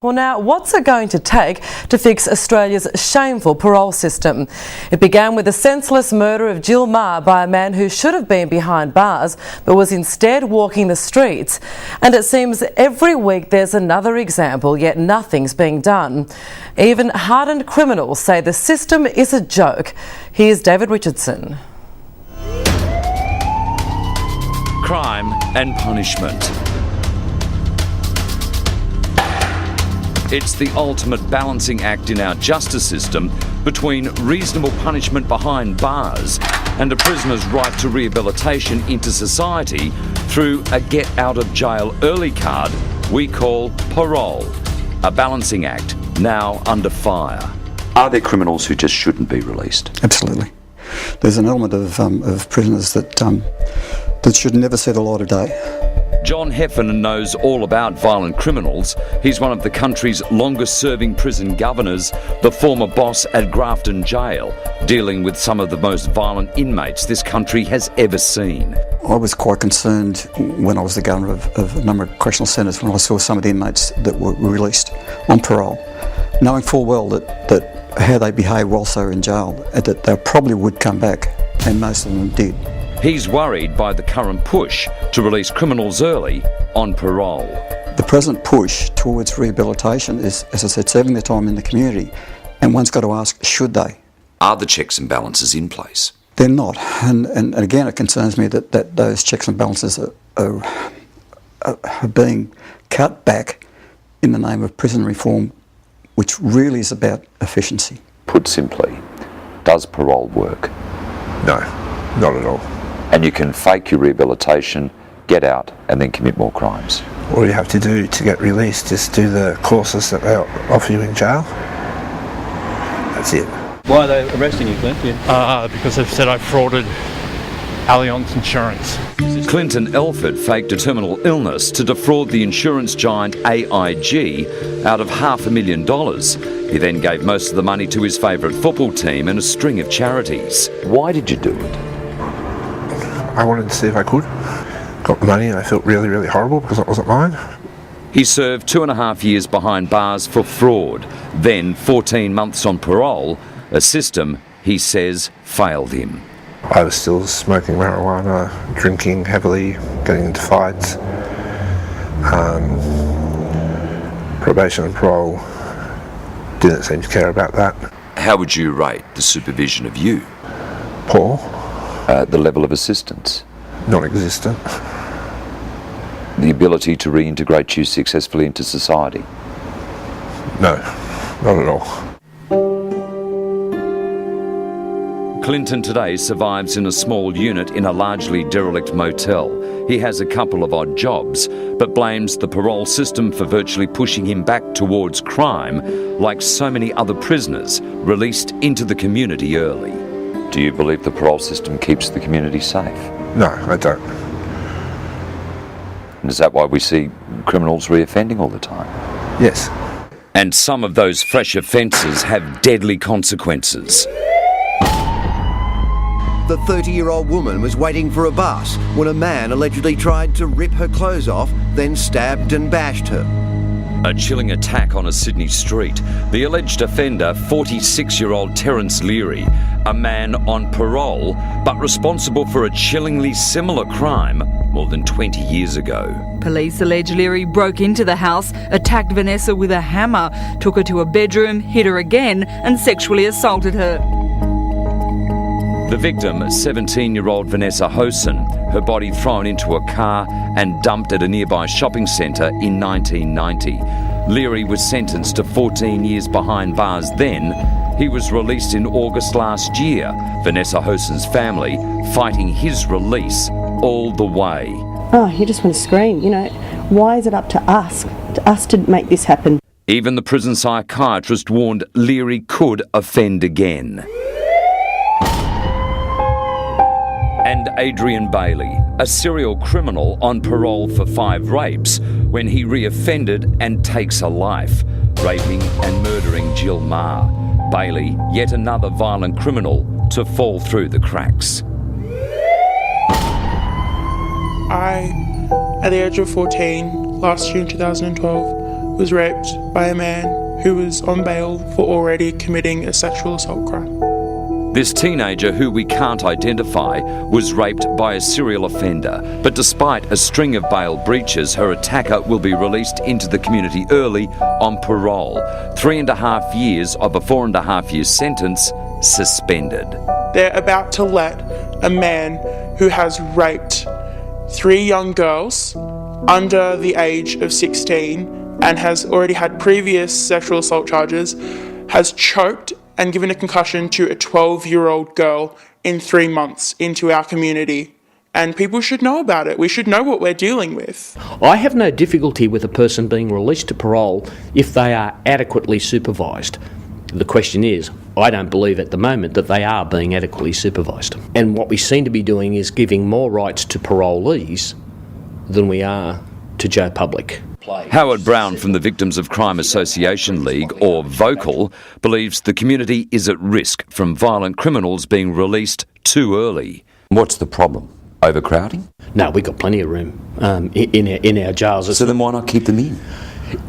Well now, what's it going to take to fix Australia's shameful parole system? It began with the senseless murder of Jill Meagher by a man who should have been behind bars but was instead walking the streets. And it seems every week there's another example, yet nothing's being done. Even hardened criminals say the system is a joke. Here's David Richardson. Crime and punishment. It's the ultimate balancing act in our justice system between reasonable punishment behind bars and a prisoner's right to rehabilitation into society through a get-out-of-jail-early card we call parole. A balancing act now under fire. Are there criminals who just shouldn't be released? Absolutely. There's an element of prisoners that should never see the light of day. John Heffernan knows all about violent criminals. He's one of the country's longest-serving prison governors, the former boss at Grafton Jail, dealing with some of the most violent inmates this country has ever seen. I was quite concerned when I was the governor of a number of correctional centres when I saw some of the inmates that were released on parole, knowing full well that how they behaved whilst they were in jail, that they probably would come back, and most of them did. He's worried by the current push to release criminals early on parole. The present push towards rehabilitation is, as I said, serving their time in the community, and one's got to ask, should they? Are the checks and balances in place? They're not, and again it concerns me that those checks and balances are being cut back in the name of prison reform, which really is about efficiency. Put simply, does parole work? No, not at all. And you can fake your rehabilitation, get out, and then commit more crimes. All you have to do to get released is do the courses that they offer you in jail. That's it. Why are they arresting you, Clint? Because they've said I frauded Allianz Insurance. Clinton Elford faked a terminal illness to defraud the insurance giant AIG out of $500,000. He then gave most of the money to his favourite football team and a string of charities. Why did you do it? I wanted to see if I could. Got the money and I felt really, really horrible because it wasn't mine. He served 2.5 years behind bars for fraud, then 14 months on parole, a system he says failed him. I was still smoking marijuana, drinking heavily, getting into fights. Probation and parole didn't seem to care about that. How would you rate the supervision of you? Poor. The level of assistance? Non-existent. The ability to reintegrate you successfully into society? No, not at all. Clinton today survives in a small unit in a largely derelict motel. He has a couple of odd jobs, but blames the parole system for virtually pushing him back towards crime, like so many other prisoners released into the community early. Do you believe the parole system keeps the community safe? No, I don't. And is that why we see criminals reoffending all the time? Yes. And some of those fresh offences have deadly consequences. The 30-year-old woman was waiting for a bus when a man allegedly tried to rip her clothes off, then stabbed and bashed her. A chilling attack on a Sydney street. The alleged offender, 46-year-old Terence Leary, a man on parole, but responsible for a chillingly similar crime more than 20 years ago. Police allege Leary broke into the house, attacked Vanessa with a hammer, took her to a bedroom, hit her again, and sexually assaulted her. The victim, 17-year-old Vanessa Hosen, her body thrown into a car and dumped at a nearby shopping centre in 1990. Leary was sentenced to 14 years behind bars then. He was released in August last year. Vanessa Hosen's family fighting his release all the way. Oh, you just want to scream, Why is it up to us to make this happen? Even the prison psychiatrist warned Leary could offend again. And Adrian Bailey, a serial criminal on parole for 5 rapes when he reoffended and takes a life, raping and murdering Jill Meagher. Bailey, yet another violent criminal to fall through the cracks. I, at the age of 14, last year in 2012, was raped by a man who was on bail for already committing a sexual assault crime. This teenager, who we can't identify, was raped by a serial offender. But despite a string of bail breaches, her attacker will be released into the community early on parole. 3.5 years of a 4.5-year sentence suspended. They're about to let a man who has raped 3 young girls under the age of 16 and has already had previous sexual assault charges, has choked and given a concussion to a 12-year-old girl in 3 months into our community. And people should know about it. We should know what we're dealing with. I have no difficulty with a person being released to parole if they are adequately supervised. The question is, I don't believe at the moment that they are being adequately supervised. And what we seem to be doing is giving more rights to parolees than we are to Joe Public. Howard Brown from the Victims of Crime Association League, or VOCAL, believes the community is at risk from violent criminals being released too early. What's the problem? Overcrowding? No, we've got plenty of room in our jails. So then why not keep them in?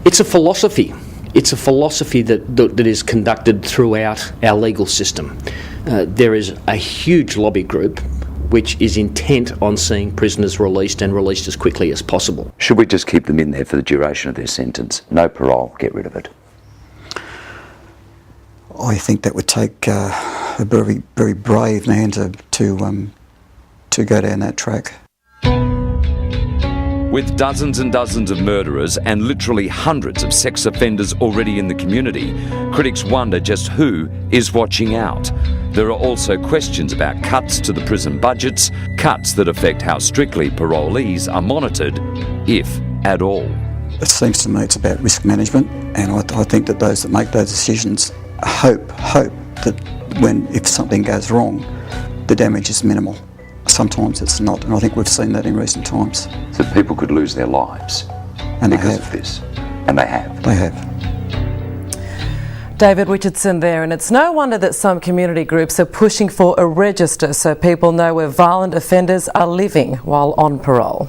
It's a philosophy. It's a philosophy that is conducted throughout our legal system. There is a huge lobby group which is intent on seeing prisoners released and released as quickly as possible. Should we just keep them in there for the duration of their sentence? No parole, get rid of it. I think that would take a very, very brave man to go down that track. With dozens and dozens of murderers and literally hundreds of sex offenders already in the community, critics wonder just who is watching out. There are also questions about cuts to the prison budgets, cuts that affect how strictly parolees are monitored, if at all. It seems to me it's about risk management, and I think that those that make those decisions hope that if something goes wrong, the damage is minimal. Sometimes it's not, and I think we've seen that in recent times. So people could lose their lives because of this, and they have. They have. David Richardson there, and it's no wonder that some community groups are pushing for a register so people know where violent offenders are living while on parole.